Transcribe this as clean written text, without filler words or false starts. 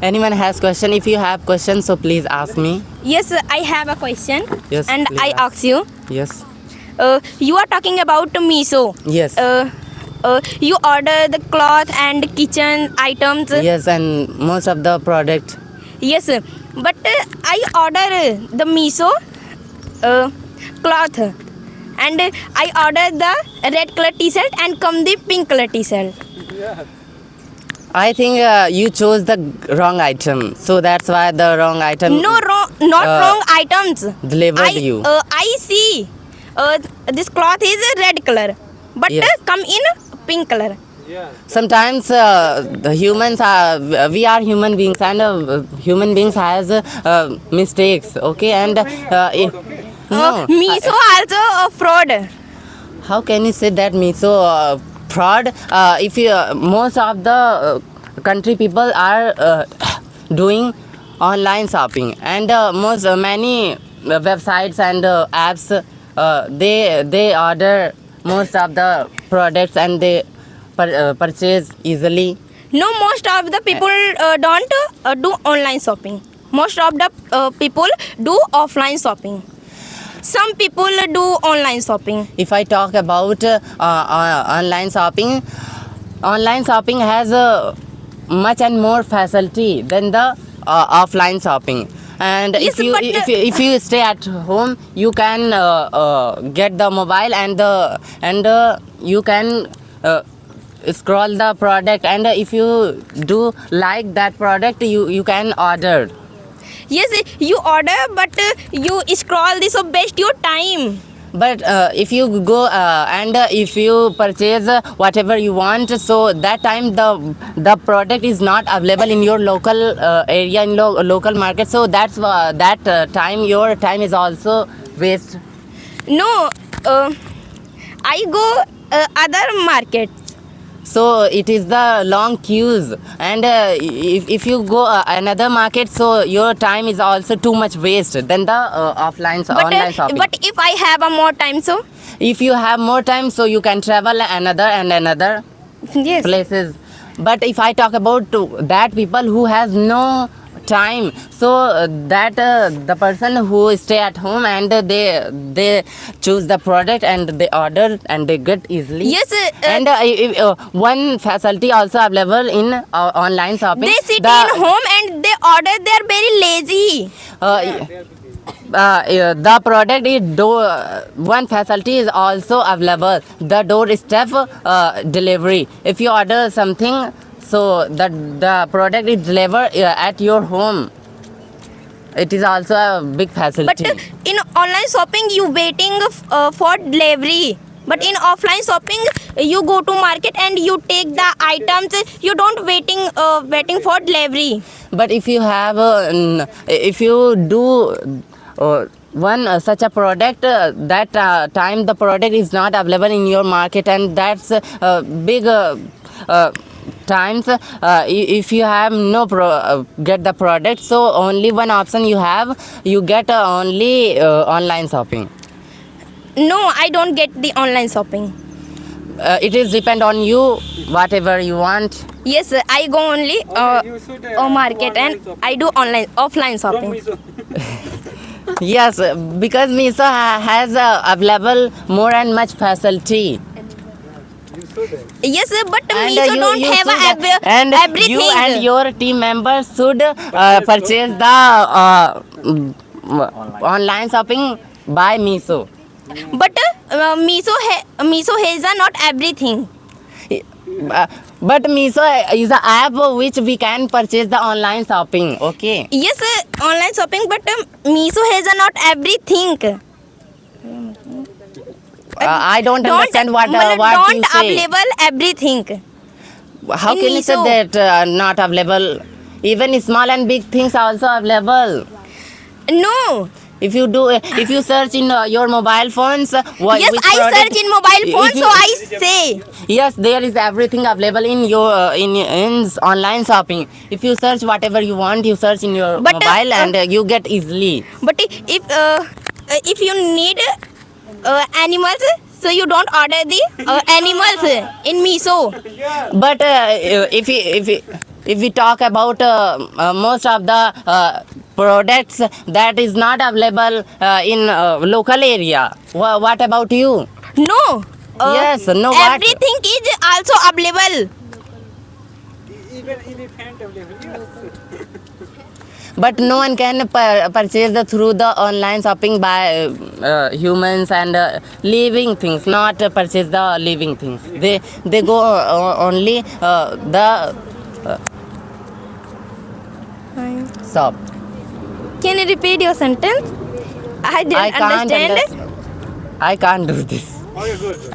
Anyone has question? If you have questions, so please ask me. Yes, I have a question. Yes, And please I ask. ask you. Yes. You are talking about Miso. Yes. You order the cloth and kitchen items. Yes, and most of the product. Yes, but I order the Miso cloth, and I order the red color T-shirt and come the pink color T-shirt. I think you chose the wrong item, so that's why the wrong item No wrong, not wrong items. delivered you. I see. This cloth is red color, but Yes. come in pink color. Sometimes the humans are we are human beings, and human beings has mistakes. Okay, and no, Miso also a fraud. how can you say that Miso fraud? If you most of the country people are doing online shopping, and most many websites and apps they order most of the products, and they purchase easily. No, most of the people don't do online shopping. Most of the people do offline shopping. Some people do online shopping. If I talk about online shopping has much and more facility than the offline shopping. And Yes, if you but if you stay at home, you can get the mobile, and you can scroll the product, and if you do like that product, you can order. Yes, you order, but you scroll this, so waste your time. But if you go and if you purchase whatever you want, so that time the product is not available in your local area, in local market, so that's that time your time is also waste. No, I go other markets. So it is the long queues, and if you go another market, so your time is also too much waste than the online shopping. But if I have a more time, so If you have more time, so you can travel another and another yes. places. But if I talk about that people who has no time, so that the person who stay at home, and they choose the product, and they order, and they get easily. Yes, And one facility also available in online shopping. They sit in home and they order. They are very lazy. The product is one facility is also available, the doorstep delivery. If you order something, so the product is delivered at your home. It is also a big facility. But in online shopping, you waiting for delivery. But in offline shopping, you go to market and you take the items. You don't waiting for delivery. But if you have if you do one such a product, that time the product is not available in your market, and that's big times. If you have no get the product, so only one option you have, you get only online shopping. No, I don't get the online shopping. It is depend on you, whatever you want. Yes, I go only You should, market do and online shopping. I do offline shopping. Yes, because Miso has available more and much facility. Yes, but And Miso don't have should, and everything. you and your team members should purchase the online shopping by Miso. But Miso has not everything. But Miso is an app which we can purchase the online shopping. Okay. Yes, online shopping, but Miso has not everything. I don't understand what you don't say. available everything. How in can you say Miso. that not available? Even small and big things are also available. No. If you search in your mobile phones, Yes, which I product- search in mobile phone, if you- so I say. Yes, there is everything available in your in online shopping. If you search whatever you want, you search in your But, mobile, and you get easily. But if you need animals, so you don't order the animals in Miso. But if we talk about most of the products that is not available in local area. What about you? No. Yes, no, what? Everything is also available. Even elephant available. Yes. But no one can purchase through the online shopping by humans and living things, not purchase the living things. They go only the shop. Can you repeat your sentence? I didn't I can't understand. I can't do this. Okay, good.